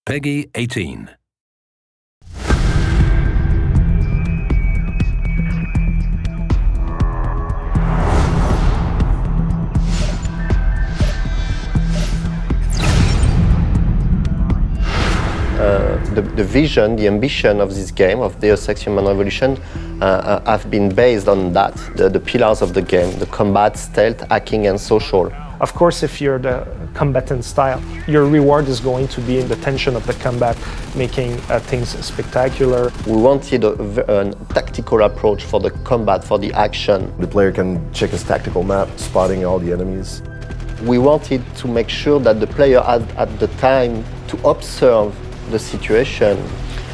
Peggy 18. The vision, the ambition of this game, of Deus Ex Human Revolution, have been based on that, the pillars of the game, the combat, stealth, hacking, and social. Of course, if you're the combatant style, your reward is going to be in the tension of the combat, making things spectacular. We wanted a tactical approach for the combat, for the action. The player can check his tactical map, spotting all the enemies. We wanted to make sure that the player had at the time to observe the situation.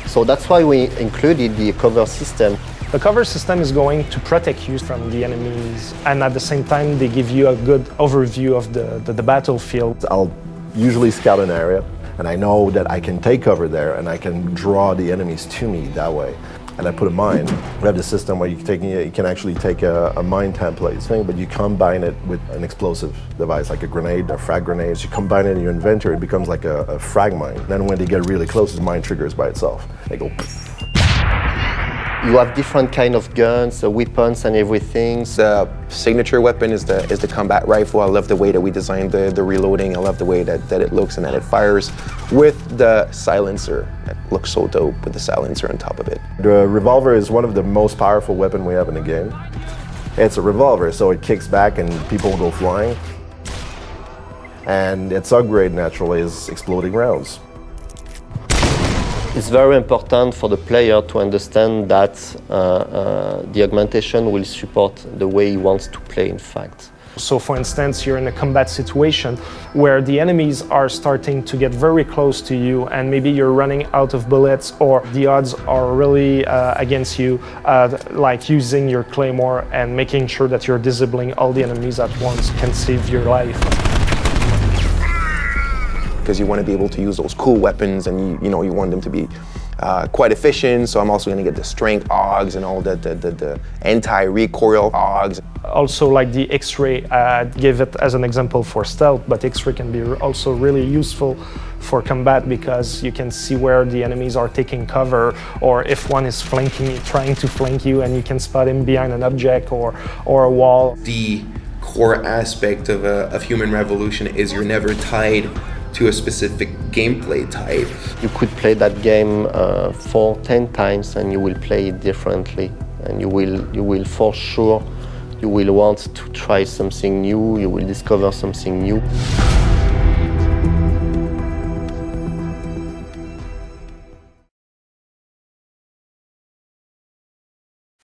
So that's why we included the cover system. The cover system is going to protect you from the enemies, and at the same time they give you a good overview of the battlefield. I'll usually scout an area, and I know that I can take cover there and I can draw the enemies to me that way. And I put a mine. We have the system where you can actually take a mine template thing, but you combine it with an explosive device, like a grenade, a frag grenade. You combine it in your inventory, it becomes like a frag mine. Then when they get really close, the mine triggers by itself. They go poof. You have different kind of guns, weapons and everything. The signature weapon is the combat rifle. I love the way that we designed the reloading. I love the way that it looks and that it fires with the silencer. It looks so dope with the silencer on top of it. The revolver is one of the most powerful weapons we have in the game. It's a revolver, so it kicks back and people go flying. And its upgrade naturally is exploding rounds. It's very important for the player to understand that the augmentation will support the way he wants to play, in fact. So for instance, you're in a combat situation where the enemies are starting to get very close to you and maybe you're running out of bullets or the odds are really against you, like using your claymore and making sure that you're disabling all the enemies at once can save your life. Because you want to be able to use those cool weapons and you want them to be quite efficient. So I'm also going to get the strength AUGs and all the anti-recoil AUGs. Also like the X-ray, give it as an example for stealth, but X-ray can be also really useful for combat because you can see where the enemies are taking cover or if one is trying to flank you and you can spot him behind an object or a wall. The core aspect of Human Revolution is you're never tied to a specific gameplay type. You could play that game 4-10 times and you will play it differently. And you will for sure, you will want to try something new, you will discover something new.